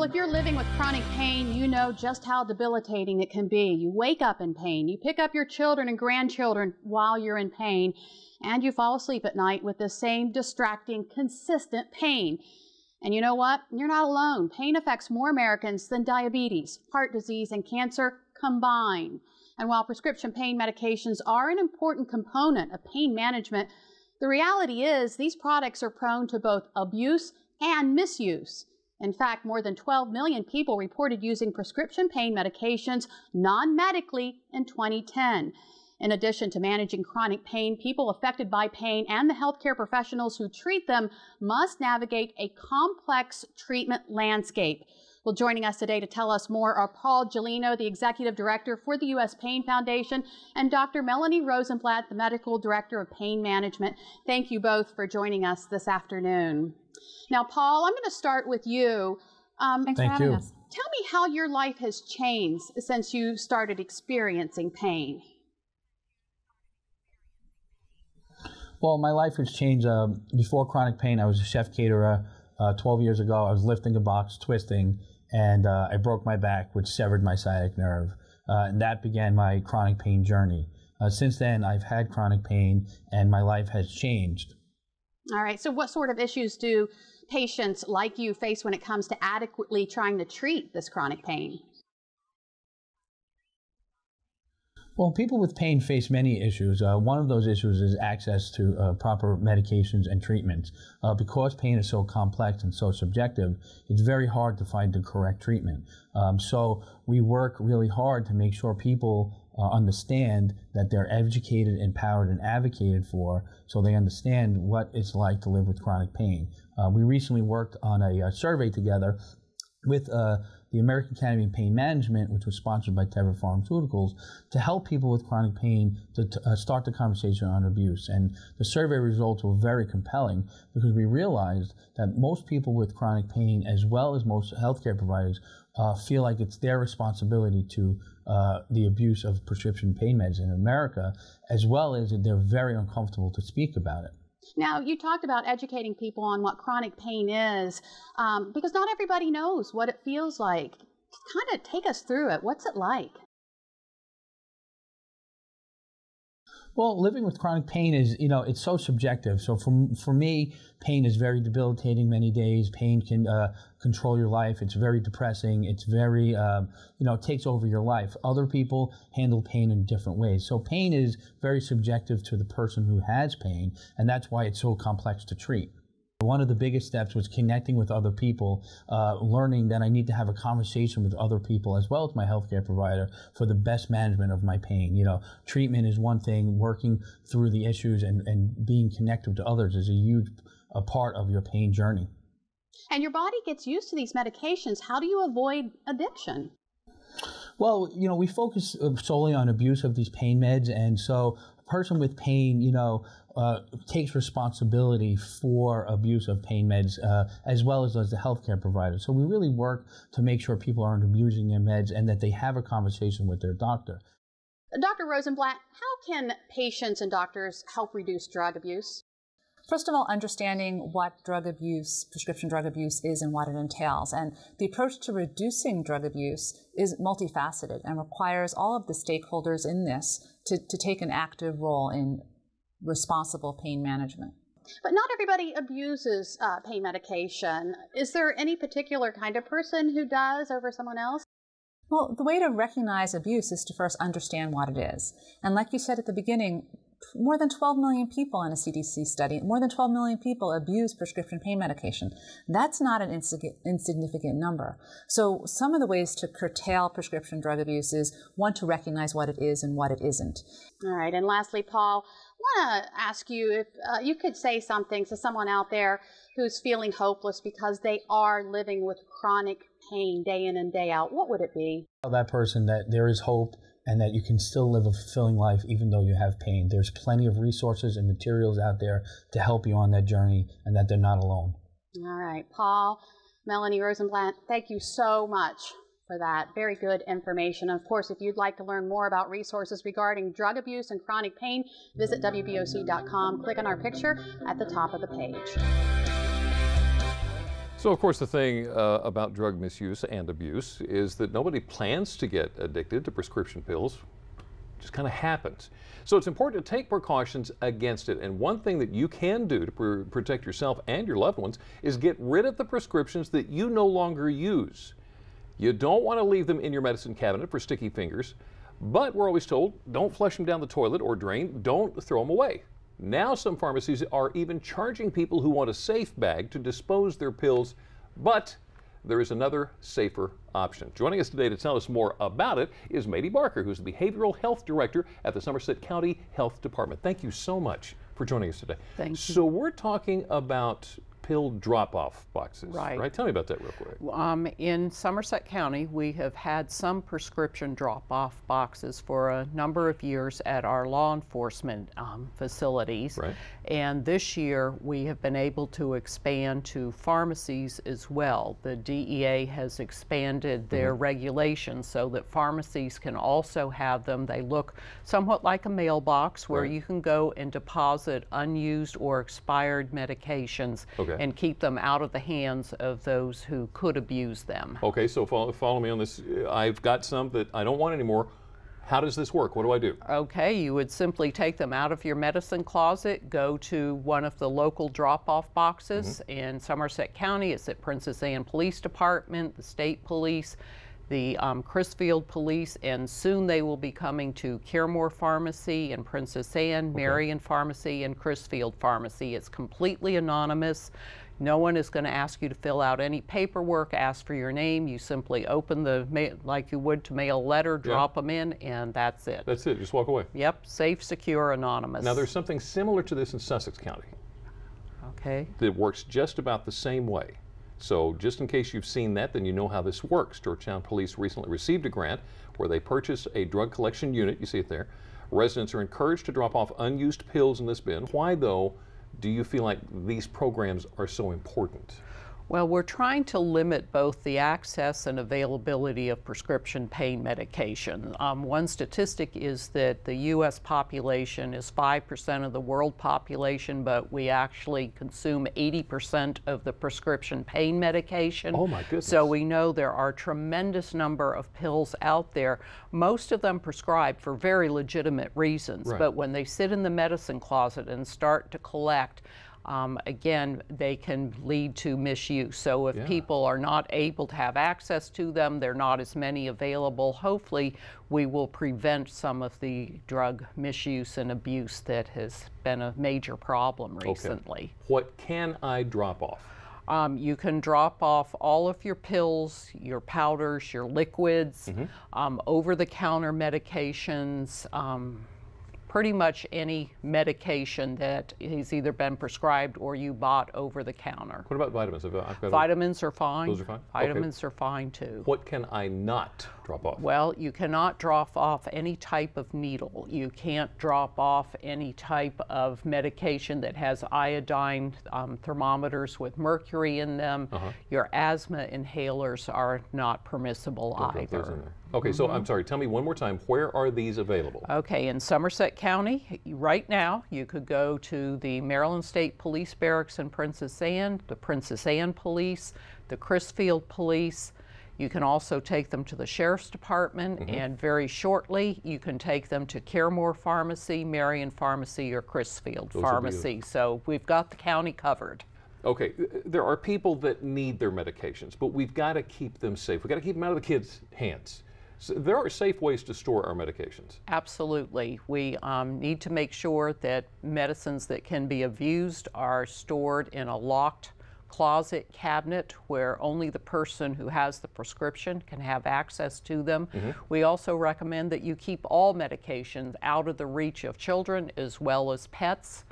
if you're living with chronic pain, you know just how debilitating it can be. You wake up in pain, you pick up your children and grandchildren while you're in pain, and you fall asleep at night with the same distracting, consistent pain. And you know what? You're not alone. Pain affects more Americans than diabetes, heart disease, and cancer combined. And while prescription pain medications are an important component of pain management, the reality is these products are prone to both abuse and misuse. In fact, more than 12 million people reported using prescription pain medications non-medically in 2010. In addition to managing chronic pain, people affected by pain and the healthcare professionals who treat them must navigate a complex treatment landscape. Well, joining us today to tell us more are Paul Gelino, the Executive Director for the U.S. Pain Foundation, and Dr. Melanie Rosenblatt, the Medical Director of Pain Management. Thank you both for joining us this afternoon. Now, Paul, I'm going to start with you. Thanks for having us. Tell me how your life has changed since you started experiencing pain. Well, my life has changed. Before chronic pain, I was a chef caterer. 12 years ago, I was lifting a box, twisting, and I broke my back, which severed my sciatic nerve. And that began my chronic pain journey. Since then, I've had chronic pain, and my life has changed. All right. So what sort of issues do patients like you face when it comes to adequately trying to treat this chronic pain? Well, people with pain face many issues. One of those issues is access to proper medications and treatments. Because pain is so complex and so subjective, it's very hard to find the correct treatment. So we work really hard to make sure people understand that they're educated, empowered, and advocated for, so they understand what it's like to live with chronic pain. We recently worked on a survey together with the American Academy of Pain Management, which was sponsored by Teva Pharmaceuticals, to help people with chronic pain to start the conversation on abuse. And the survey results were very compelling because we realized that most people with chronic pain, as well as most healthcare providers, feel like it's their responsibility to the abuse of prescription pain meds in America, as well as that they're very uncomfortable to speak about it. Now, you talked about educating people on what chronic pain is, because not everybody knows what it feels like. Kind of take us through it. What's it like? Well, living with chronic pain is, it's so subjective. So for me, pain is very debilitating many days. Pain can control your life. It's very depressing. It's very, it takes over your life. Other people handle pain in different ways. So pain is very subjective to the person who has pain, and that's why it's so complex to treat. One of the biggest steps was connecting with other people, learning that I need to have a conversation with other people as well as my healthcare provider for the best management of my pain. Treatment is one thing, working through the issues and being connected to others is a huge part of your pain journey. And your body gets used to these medications. How do you avoid addiction? Well, we focus solely on abuse of these pain meds, and so a person with pain, takes responsibility for abuse of pain meds, as well as does the healthcare provider. So we really work to make sure people aren't abusing their meds and that they have a conversation with their doctor. Dr. Rosenblatt, how can patients and doctors help reduce drug abuse? First of all, understanding what drug abuse, prescription drug abuse is and what it entails. And the approach to reducing drug abuse is multifaceted and requires all of the stakeholders in this to take an active role in responsible pain management. But not everybody abuses pain medication. Is there any particular kind of person who does over someone else? Well, the way to recognize abuse is to first understand what it is. And like you said at the beginning, more than 12 million people in a CDC study, more than 12 million people abuse prescription pain medication. That's not an insignificant number. So some of the ways to curtail prescription drug abuse is, one, to recognize what it is and what it isn't. All right, and lastly, Paul, I want to ask you if you could say something to someone out there who's feeling hopeless because they are living with chronic pain day in and day out. What would it be? Tell that person that there is hope and that you can still live a fulfilling life even though you have pain. There's plenty of resources and materials out there to help you on that journey, and that they're not alone. All right, Paul, Melanie Rosenblatt, thank you so much for that. Very good information. Of course, if you'd like to learn more about resources regarding drug abuse and chronic pain, visit WBOC.com. Click on our picture at the top of the page. So, of course, the thing about drug misuse and abuse is that nobody plans to get addicted to prescription pills. It just kind of happens. So it's important to take precautions against it. And one thing that you can do to protect yourself and your loved ones is get rid of the prescriptions that you no longer use. You don't want to leave them in your medicine cabinet for sticky fingers, but we're always told, don't flush them down the toilet or drain, don't throw them away. Now some pharmacies are even charging people who want a safe bag to dispose their pills, but there is another safer option. Joining us today to tell us more about it is Mady Barker, who's the Behavioral Health Director at the Somerset County Health Department. Thank you so much for joining us today. Thank you. So we're talking about pill drop-off boxes, right? Tell me about that real quick. In Somerset County, we have had some prescription drop-off boxes for a number of years at our law enforcement facilities. Right. And this year, we have been able to expand to pharmacies as well. The DEA has expanded their regulations so that pharmacies can also have them. They look somewhat like a mailbox where you can go and deposit unused or expired medications. Okay. And keep them out of the hands of those who could abuse them. Okay, so follow me on this. I've got some that I don't want anymore. How does this work? What do I do? Okay, you would simply take them out of your medicine closet, go to one of the local drop-off boxes in Somerset County. It's at Princess Anne Police Department, the State Police, the Crisfield Police, and soon they will be coming to Caremore Pharmacy and Princess Anne, Marion Pharmacy, and Crisfield Pharmacy. It's completely anonymous. No one is going to ask you to fill out any paperwork, ask for your name. You simply open like you would to mail a letter, drop them in, and that's it. That's it, just walk away. Yep, safe, secure, anonymous. Now there's something similar to this in Sussex County. Okay. That works just about the same way. So just in case you've seen that, then you know how this works. Georgetown Police recently received a grant where they purchased a drug collection unit. You see it there. Residents are encouraged to drop off unused pills in this bin. Why, though, do you feel like these programs are so important? Well, we're trying to limit both the access and availability of prescription pain medication. One statistic is that the U.S. population is 5% of the world population, but we actually consume 80% of the prescription pain medication. Oh my goodness. So we know there are a tremendous number of pills out there, most of them prescribed for very legitimate reasons, but when they sit in the medicine closet and start to collect, again, they can lead to misuse. So if people are not able to have access to them, there are not as many available, hopefully we will prevent some of the drug misuse and abuse that has been a major problem recently. What can I drop off? You can drop off all of your pills, your powders, your liquids, over-the-counter medications, pretty much any medication that has either been prescribed or you bought over the counter. What about vitamins? Vitamins are fine. Those are fine? Vitamins are fine too. What can I not drop off? Well, you cannot drop off any type of needle. You can't drop off any type of medication that has iodine thermometers with mercury in them. Your asthma inhalers are not permissible either. Okay, so I'm sorry, tell me one more time, where are these available? Okay, in Somerset County, right now, you could go to the Maryland State Police Barracks in Princess Anne, the Princess Anne Police, the Crisfield Police. You can also take them to the Sheriff's Department, and very shortly, you can take them to Caremore Pharmacy, Marion Pharmacy, or Crisfield Pharmacy. So we've got the county covered. Okay, there are people that need their medications, but we've got to keep them safe. We've got to keep them out of the kids' hands. So there are safe ways to store our medications. Absolutely. We need to make sure that medicines that can be abused are stored in a locked closet cabinet where only the person who has the prescription can have access to them. We also recommend that you keep all medications out of the reach of children as well as pets.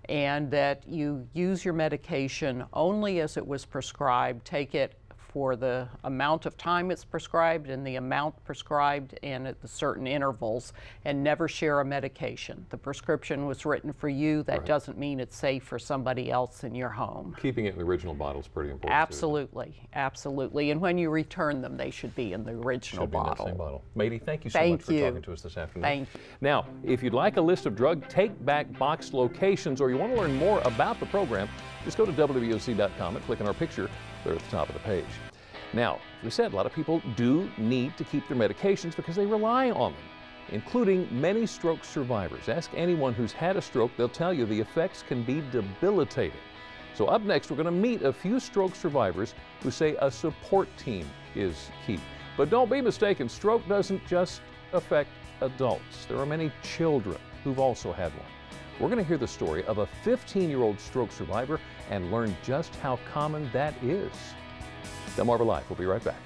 And that you use your medication only as it was prescribed, take it for the amount of time it's prescribed and the amount prescribed and at the certain intervals, and never share a medication. The prescription was written for you. That doesn't mean it's safe for somebody else in your home. Keeping it in the original bottle is pretty important. Absolutely, absolutely. And when you return them, they should be in the original bottle. In that same bottle. Mady, thank you so much for talking to us this afternoon. Thank you. Now, if you'd like a list of drug take-back box locations or you want to learn more about the program, just go to WVOC.com and click on our picture They're at the top of the page. Now, as we said, a lot of people do need to keep their medications because they rely on them, including many stroke survivors. Ask anyone who's had a stroke, they'll tell you the effects can be debilitating. So up next, we're going to meet a few stroke survivors who say a support team is key. But don't be mistaken, stroke doesn't just affect adults. There are many children who've also had one. We're going to hear the story of a 15-year-old stroke survivor and learn just how common that is. Delmarva Live. We'll be right back.